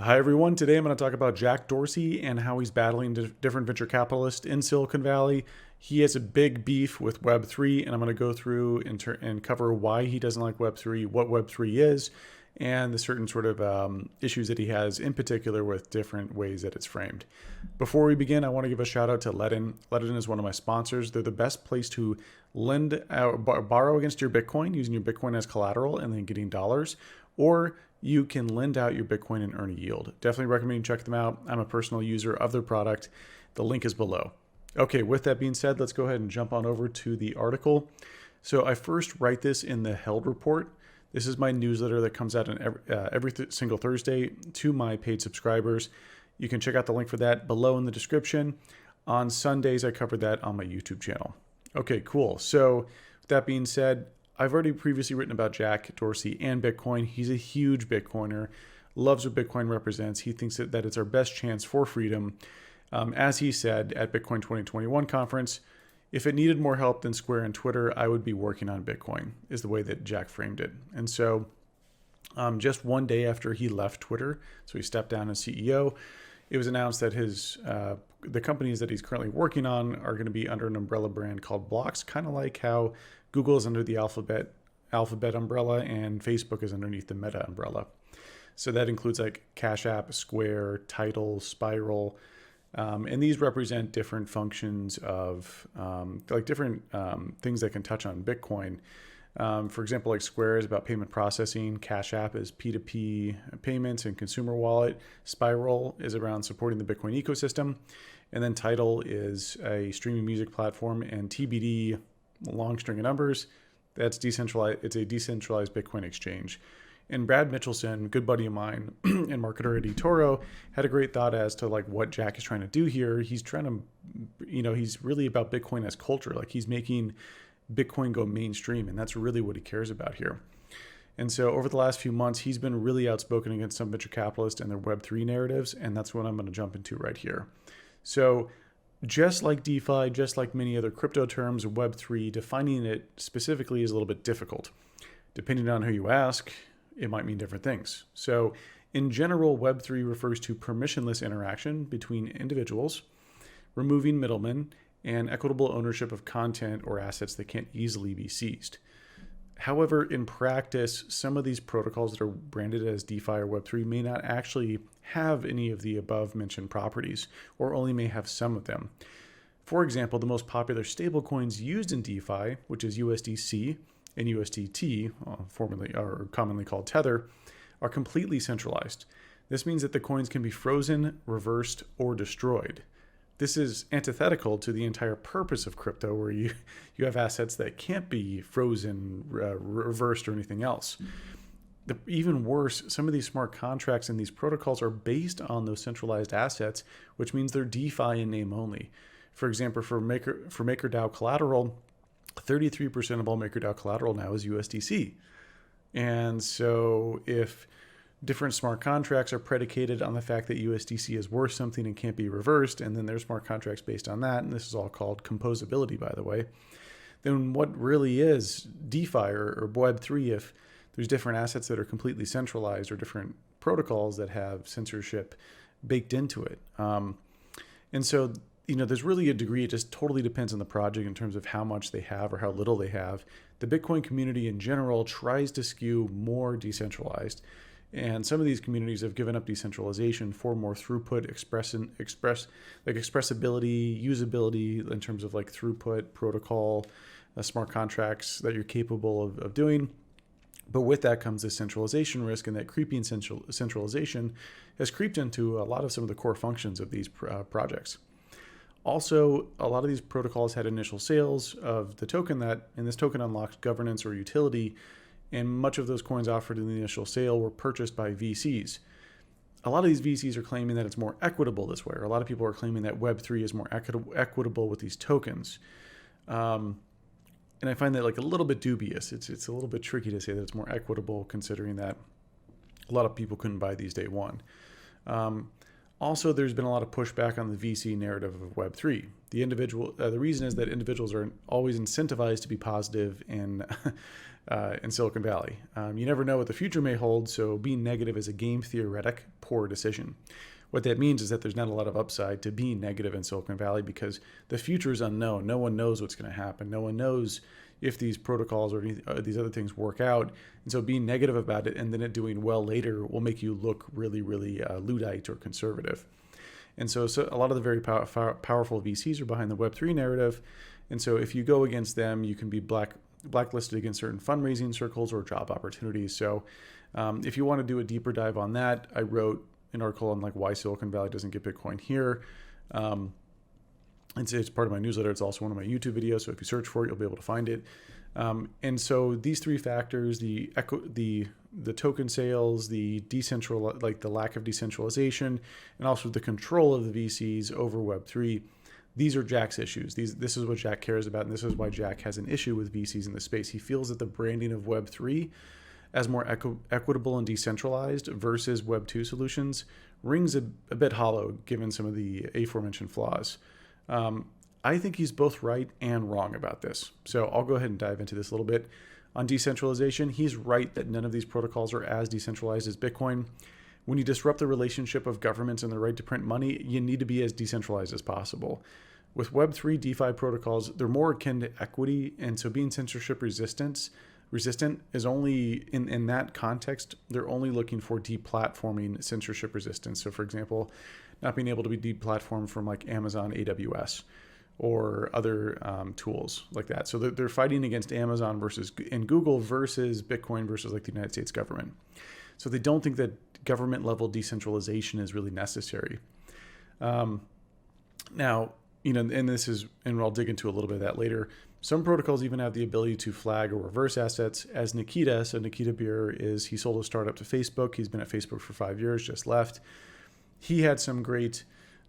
Hi, everyone. Today I'm going to talk about Jack Dorsey and how he's battling different venture capitalists in Silicon Valley. He has a big beef with Web3, and I'm going to go through and cover why he doesn't like Web3, what Web3 is, and the certain sort of issues that he has in particular with different ways that it's framed. Before we begin, I want to give a shout out to Ledin. Ledin is one of my sponsors. They're the best place to borrow against your Bitcoin using your Bitcoin as collateral and then getting dollars, or you can lend out your Bitcoin and earn a yield. Definitely recommend you check them out. I'm a personal user of their product. The link is below. Okay, with that being said, let's go ahead and jump on over to the article. So I first write this in the Held Report. This is my newsletter that comes out on every single Thursday to my paid subscribers. You can check out the link for that below in the description. On Sundays, I cover that on my YouTube channel. Okay, cool. So with that being said, I've already previously written about Jack Dorsey and Bitcoin. He's a huge Bitcoiner, loves what Bitcoin represents. He thinks that it's our best chance for freedom. As he said at Bitcoin 2021 conference, if it needed more help than Square and Twitter, I would be working on Bitcoin, is the way that Jack framed it. And so just one day after he left Twitter, so he stepped down as CEO, it was announced that the companies that he's currently working on are going to be under an umbrella brand called Blocks, kind of like how Google is under the Alphabet umbrella and Facebook is underneath the Meta umbrella. So that includes like Cash App, Square, Tidal, Spiral, and these represent different functions of different things that can touch on Bitcoin. For example, like Square is about payment processing. Cash App is P2P payments and consumer wallet. Spiral is around supporting the Bitcoin ecosystem. And then Tidal is a streaming music platform, and TBD, long string of numbers, that's decentralized. It's a decentralized Bitcoin exchange. And Brad Mitchelson, good buddy of mine and marketer at eToro, had a great thought as to like what Jack is trying to do here. He's trying to, he's really about Bitcoin as culture. Like he's making Bitcoin go mainstream, and that's really what he cares about here. And so over the last few months, he's been really outspoken against some venture capitalists and their Web3 narratives, and that's what I'm going to jump into right here. So just like DeFi, just like many other crypto terms, Web3, defining it specifically is a little bit difficult. Depending on who you ask, it might mean different things. So in general, Web3 refers to permissionless interaction between individuals, removing middlemen, and equitable ownership of content or assets that can't easily be seized. However, in practice, some of these protocols that are branded as DeFi or Web3 may not actually have any of the above mentioned properties, or only may have some of them. For example, the most popular stablecoins used in DeFi, which is USDC and USDT, formerly or commonly called Tether, are completely centralized. This means that the coins can be frozen, reversed, or destroyed. This is antithetical to the entire purpose of crypto, where you have assets that can't be frozen, reversed, or anything else. Even worse, some of these smart contracts and these protocols are based on those centralized assets, which means they're DeFi in name only. For example, for MakerDAO collateral, 33% of all MakerDAO collateral now is USDC. And so if different smart contracts are predicated on the fact that USDC is worth something and can't be reversed, and then there's smart contracts based on that, and this is all called composability, by the way, then what really is DeFi or Web3 if there's different assets that are completely centralized or different protocols that have censorship baked into it? And so, there's really a degree, it just totally depends on the project in terms of how much they have or how little they have. The Bitcoin community in general tries to skew more decentralized. And some of these communities have given up decentralization for more throughput, expressibility, usability in terms of like throughput, protocol, smart contracts that you're capable of doing. But with that comes the centralization risk, and that creeping centralization has creeped into a lot of some of the core functions of these projects. Also, a lot of these protocols had initial sales of the token and this token unlocked governance or utility, and much of those coins offered in the initial sale were purchased by VCs. A lot of these VCs are claiming that it's more equitable this way, or a lot of people are claiming that Web3 is more equitable with these tokens. And I find that like a little bit dubious. It's a little bit tricky to say that it's more equitable, considering that a lot of people couldn't buy these day one. Also, there's been a lot of pushback on the VC narrative of Web3. The reason is that individuals are always incentivized to be positive in Silicon Valley. You never know what the future may hold, so being negative is a game theoretic poor decision. What that means is that there's not a lot of upside to being negative in Silicon Valley because the future is unknown. No one knows what's going to happen. No one knows if these protocols or these other things work out. And so being negative about it and then it doing well later will make you look really, really Luddite or conservative. And so a lot of the very powerful VCs are behind the Web3 narrative. And so if you go against them, you can be blacklisted against certain fundraising circles or job opportunities. So if you want to do a deeper dive on that, I wrote an article on like why Silicon Valley doesn't get Bitcoin here. It's part of my newsletter. It's also one of my YouTube videos. So if you search for it, you'll be able to find it. And so these three factors, the token sales, the the lack of decentralization, and also the control of the VCs over Web3, these are Jack's issues. This is what Jack cares about, and this is why Jack has an issue with VCs in the space. He feels that the branding of Web3 as more equitable and decentralized versus Web 2 solutions rings a bit hollow given some of the aforementioned flaws. I think he's both right and wrong about this. So I'll go ahead and dive into this a little bit. On decentralization, he's right that none of these protocols are as decentralized as Bitcoin. When you disrupt the relationship of governments and the right to print money, you need to be as decentralized as possible. With Web3 DeFi protocols, they're more akin to equity, and so being censorship resistant is only, in that context, they're only looking for deplatforming censorship resistance. So for example, not being able to be deplatformed from like Amazon AWS or other tools like that. So they're fighting against Amazon and Google versus Bitcoin versus like the United States government. So they don't think that government level decentralization is really necessary. Now, and I'll dig into a little bit of that later. Some protocols even have the ability to flag or reverse assets, as Nikita. So Nikita Beer he sold a startup to Facebook. He's been at Facebook for 5 years, just left. He had some great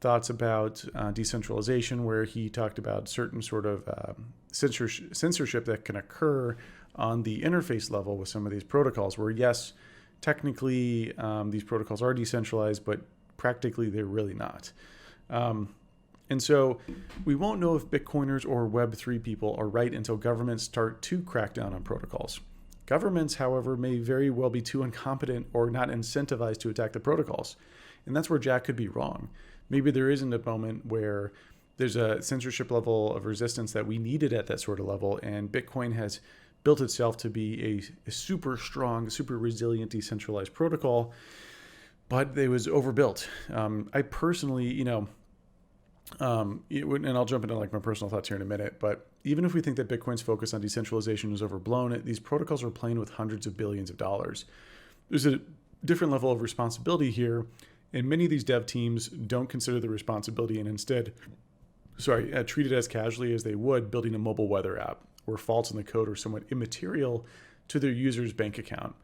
thoughts about decentralization, where he talked about certain sort of censorship that can occur on the interface level with some of these protocols, where yes, technically these protocols are decentralized, but practically they're really not. And so we won't know if Bitcoiners or Web3 people are right until governments start to crack down on protocols. Governments, however, may very well be too incompetent or not incentivized to attack the protocols. And that's where Jack could be wrong. Maybe there isn't a moment where there's a censorship level of resistance that we needed at that sort of level, and Bitcoin has built itself to be a super strong, super resilient, decentralized protocol, but it was overbuilt. I personally, and I'll jump into like my personal thoughts here in a minute, but even if we think that Bitcoin's focus on decentralization is overblown, these protocols are playing with hundreds of billions of dollars. There's a different level of responsibility here, and many of these dev teams don't consider the responsibility and instead, treat it as casually as they would building a mobile weather app, where faults in the code are somewhat immaterial to their user's bank account.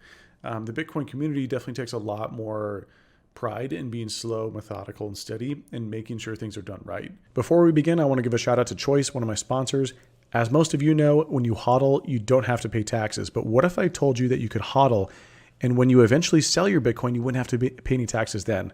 The Bitcoin community definitely takes a lot more pride in being slow, methodical, and steady, and making sure things are done right. Before we begin, I want to give a shout out to Choice, one of my sponsors. As most of you know, when you hodl, you don't have to pay taxes. But what if I told you that you could hodl, and when you eventually sell your Bitcoin, you wouldn't have to pay any taxes then?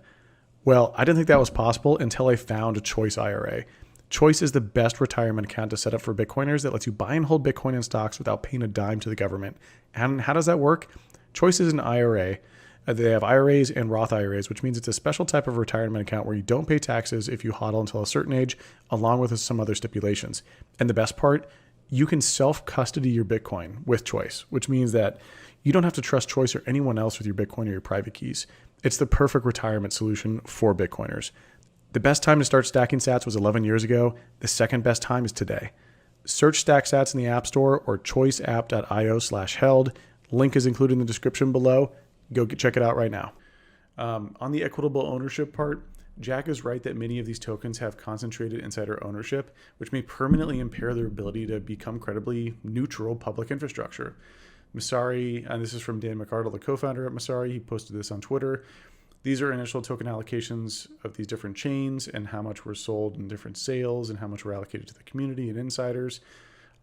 Well, I didn't think that was possible until I found Choice IRA. Choice is the best retirement account to set up for Bitcoiners that lets you buy and hold Bitcoin in stocks without paying a dime to the government. And how does that work? Choice is an IRA. They have IRAs and Roth IRAs, which means it's a special type of retirement account where you don't pay taxes if you hodl until a certain age, along with some other stipulations. And the best part, you can self-custody your Bitcoin with Choice, which means that you don't have to trust Choice or anyone else with your Bitcoin or your private keys. It's the perfect retirement solution for Bitcoiners. The best time to start stacking sats was 11 years ago. The second best time is today. Search Stack Sats in the App Store or choiceapp.io/held. Link is included in the description below. Go check it out right now. On the equitable ownership part, Jack is right that many of these tokens have concentrated insider ownership, which may permanently impair their ability to become credibly neutral public infrastructure. Messari, and this is from Dan McArdle, the co-founder at Messari, he posted this on Twitter. These are initial token allocations of these different chains and how much were sold in different sales and how much were allocated to the community and insiders.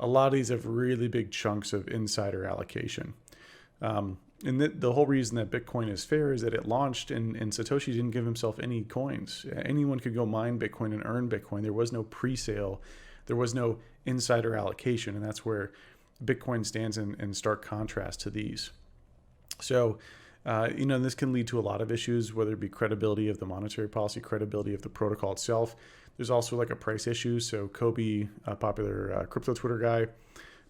A lot of these have really big chunks of insider allocation. And the whole reason that Bitcoin is fair is that it launched and Satoshi didn't give himself any coins. Anyone could go mine Bitcoin and earn Bitcoin. There was no pre-sale. There was no insider allocation. And that's where Bitcoin stands in stark contrast to these. So, this can lead to a lot of issues, whether it be credibility of the monetary policy, credibility of the protocol itself. There's also like a price issue. So Kobe, a popular crypto Twitter guy,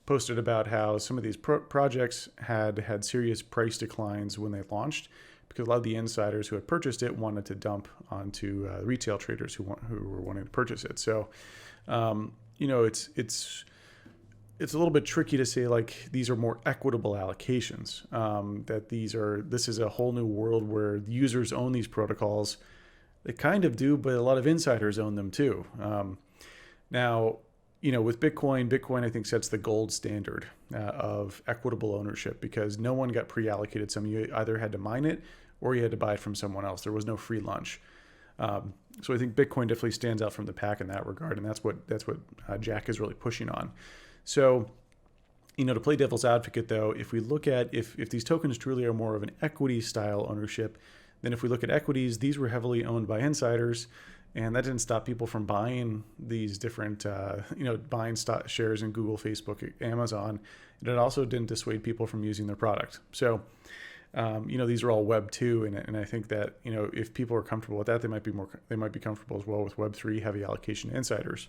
posted about how some of these projects had serious price declines when they launched because a lot of the insiders who had purchased it wanted to dump onto retail traders who were wanting to purchase it. So, it's a little bit tricky to say like these are more equitable allocations. This is a whole new world where users own these protocols. They kind of do, but a lot of insiders own them too. Now, with Bitcoin I think sets the gold standard of equitable ownership because no one got pre-allocated some. You either had to mine it or you had to buy it from someone else. There was no free lunch. So I think Bitcoin definitely stands out from the pack in that regard, and that's what Jack is really pushing on. So, to play devil's advocate though, if we look at if these tokens truly are more of an equity style ownership, then if we look at equities, these were heavily owned by insiders. And that didn't stop people from buying these different, buying stock shares in Google, Facebook, Amazon. And it also didn't dissuade people from using their product. So, these are all Web2, and I think that if people are comfortable with that, they might be comfortable as well with Web3 heavy allocation to insiders.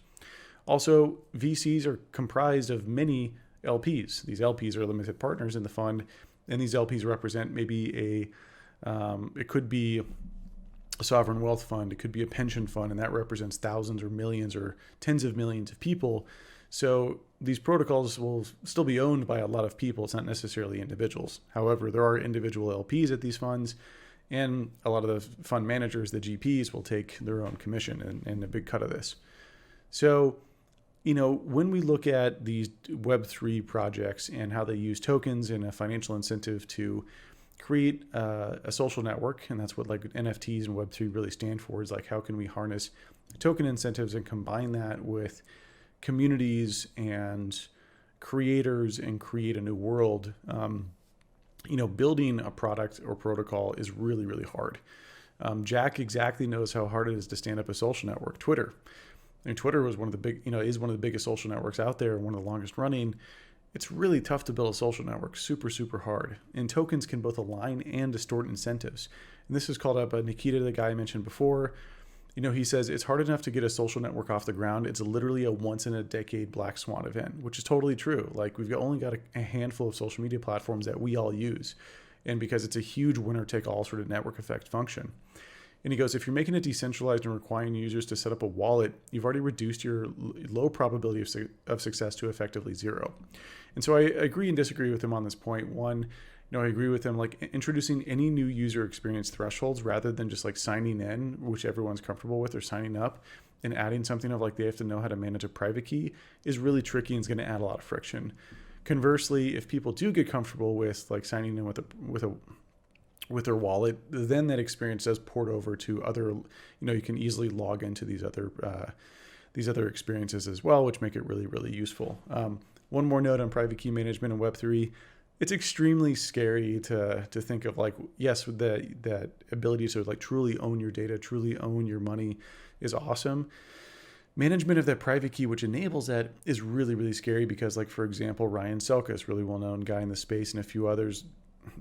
Also, VCs are comprised of many LPs. These LPs are limited partners in the fund, and these LPs represent maybe it could be a sovereign wealth fund, it could be a pension fund, and that represents thousands or millions or tens of millions of people. So these protocols will still be owned by a lot of people. It's not necessarily individuals. However, there are individual LPs at these funds, and a lot of the fund managers, the GPs, will take their own commission and a big cut of this. So, when we look at these Web3 projects and how they use tokens and a financial incentive to create a social network, and that's what like NFTs and Web3 really stand for, is like how can we harness token incentives and combine that with communities and creators and create a new world. Building a product or protocol is really, really hard. Jack exactly knows how hard it is to stand up a social network. Twitter. Twitter was one of the is one of the biggest social networks out there, one of the longest running. It's really tough to build a social network, super, super hard. And tokens can both align and distort incentives. And this is called up Nikita, the guy I mentioned before. He says it's hard enough to get a social network off the ground. It's literally a once in a decade black swan event, which is totally true. Like we've only got a handful of social media platforms that we all use. And because it's a huge winner take all sort of network effect function. And he goes, if you're making it decentralized and requiring users to set up a wallet, you've already reduced your low probability of success to effectively zero. And so I agree and disagree with him on this point. One, I agree with him, like introducing any new user experience thresholds rather than just like signing in, which everyone's comfortable with, or signing up and adding something of like they have to know how to manage a private key is really tricky and is going to add a lot of friction. Conversely, if people do get comfortable with like signing in with their wallet, then that experience does port over to other, you can easily log into these other experiences as well, which make it really, really useful. One more note on private key management in Web3. It's extremely scary to think of like, yes, with that ability to like truly own your data, truly own your money is awesome. Management of that private key, which enables that, is really, really scary because like, for example, Ryan Selkis, really well-known guy in the space, and a few others,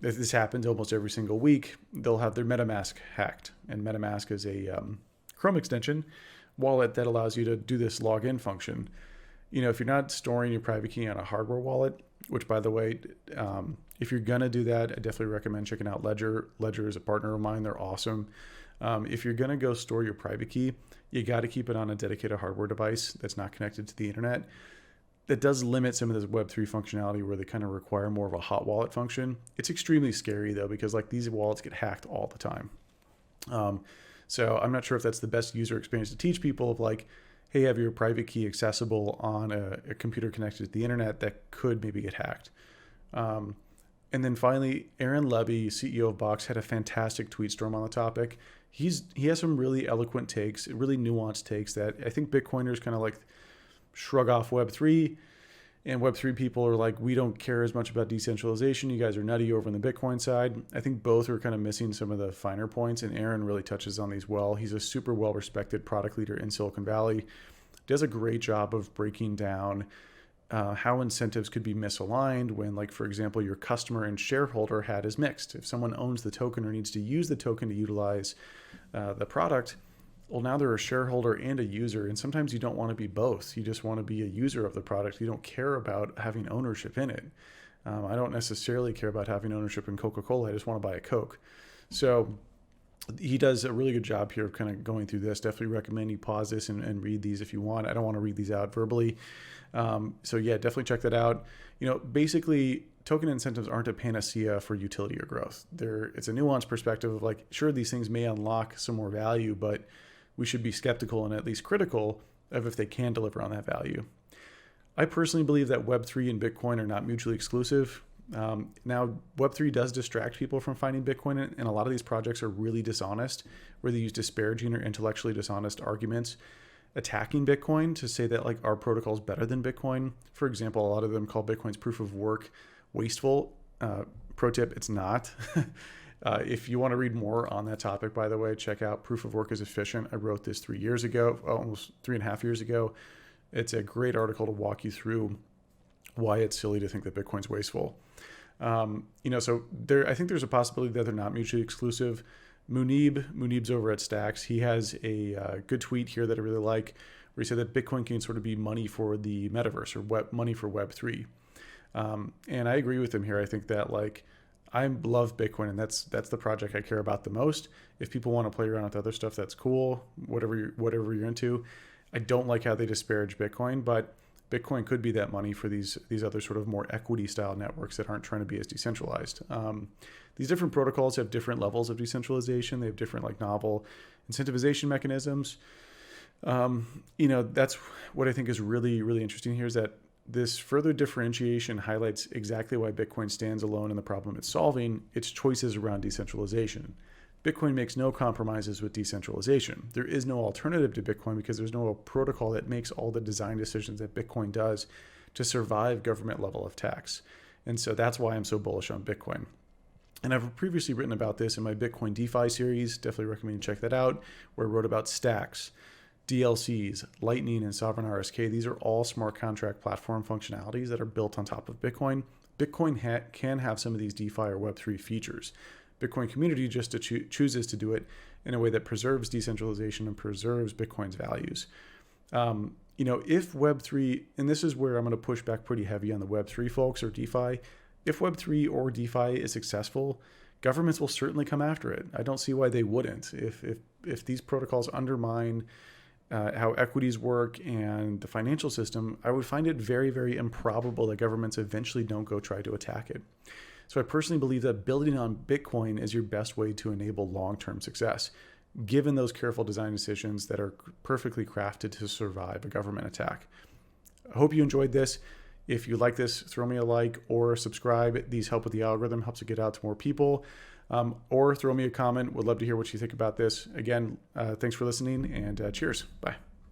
this happens almost every single week. They'll have their MetaMask hacked, and MetaMask is a Chrome extension wallet that allows you to do this login function. If you're not storing your private key on a hardware wallet, which by the way, if you're gonna do that, I definitely recommend checking out Ledger. Ledger is a partner of mine. They're awesome. If you're gonna go store your private key, you got to keep it on a dedicated hardware device that's not connected to the internet. That does limit some of this Web3 functionality where they kind of require more of a hot wallet function. It's extremely scary though, because like these wallets get hacked all the time. So I'm not sure if that's the best user experience to teach people of like, hey, have your private key accessible on a computer connected to the internet that could maybe get hacked. And then finally, Aaron Levy, CEO of Box, had a fantastic tweet storm on the topic. He has some really eloquent takes, really nuanced takes that I think Bitcoiners kind of like shrug off Web3. And Web3 people are like, we don't care as much about decentralization. You guys are nutty over on the Bitcoin side. I think both are kind of missing some of the finer points, and Aaron really touches on these well. He's a super well-respected product leader in Silicon Valley. Does a great job of breaking down how incentives could be misaligned when, like, for example, your customer and shareholder hat is mixed. If someone owns the token or needs to use the token to utilize the product, well, now they're a shareholder and a user, and sometimes you don't want to be both. You just want to be a user of the product. You don't care about having ownership in it. I don't necessarily care about having ownership in Coca-Cola. I just want to buy a Coke. So he does a really good job here of kind of going through this. Definitely recommend you pause this and read these if you want. I don't want to read these out verbally. So yeah, definitely check that out. Basically, token incentives aren't a panacea for utility or growth. It's a nuanced perspective of like, sure, these things may unlock some more value, but we should be skeptical and at least critical of if they can deliver on that value. I personally believe that Web3 and Bitcoin are not mutually exclusive. Now, Web3 does distract people from finding Bitcoin, and a lot of these projects are really dishonest, where they use disparaging or intellectually dishonest arguments attacking Bitcoin to say that like our protocol is better than Bitcoin. For example, a lot of them call Bitcoin's proof of work wasteful. Pro tip, it's not. If you want to read more on that topic, by the way, check out Proof of Work is Efficient. I wrote this 3 years ago, almost 3.5 years ago. It's a great article to walk you through why it's silly to think that Bitcoin's wasteful. So I think there's a possibility that they're not mutually exclusive. Munib's over at Stacks. He has a good tweet here that I really like, where he said that Bitcoin can sort of be money for the metaverse or money for Web3. And I agree with him here. I think that I love Bitcoin, and that's the project I care about the most. If people want to play around with other stuff, that's cool. Whatever you're into. I don't like how they disparage Bitcoin, but Bitcoin could be that money for these other sort of more equity style networks that aren't trying to be as decentralized. These different protocols have different levels of decentralization. They have different novel incentivization mechanisms. That's what I think is really, really interesting here, is that this further differentiation highlights exactly why Bitcoin stands alone in the problem it's solving, its choices around decentralization. Bitcoin makes no compromises with decentralization. There is no alternative to Bitcoin because there's no protocol that makes all the design decisions that Bitcoin does to survive government level of attacks. And so that's why I'm so bullish on Bitcoin. And I've previously written about this in my Bitcoin DeFi series. Definitely recommend you check that out, where I wrote about stacks, DLCs, Lightning, and Sovereign RSK. These are all smart contract platform functionalities that are built on top of Bitcoin. Bitcoin can have some of these DeFi or Web3 features. Bitcoin community just chooses to do it in a way that preserves decentralization and preserves Bitcoin's values. If Web3, and this is where I'm going to push back pretty heavy on the Web3 folks or DeFi, if Web3 or DeFi is successful, governments will certainly come after it. I don't see why they wouldn't. If these protocols undermine how equities work and the financial system, I would find it very, very improbable that governments eventually don't go try to attack it. So I personally believe that building on Bitcoin is your best way to enable long-term success, given those careful design decisions that are perfectly crafted to survive a government attack. I hope you enjoyed this. If you like this, throw me a like or subscribe. These help with the algorithm, helps it get out to more people. Or throw me a comment. Would love to hear what you think about this. Again, thanks for listening, and cheers. Bye.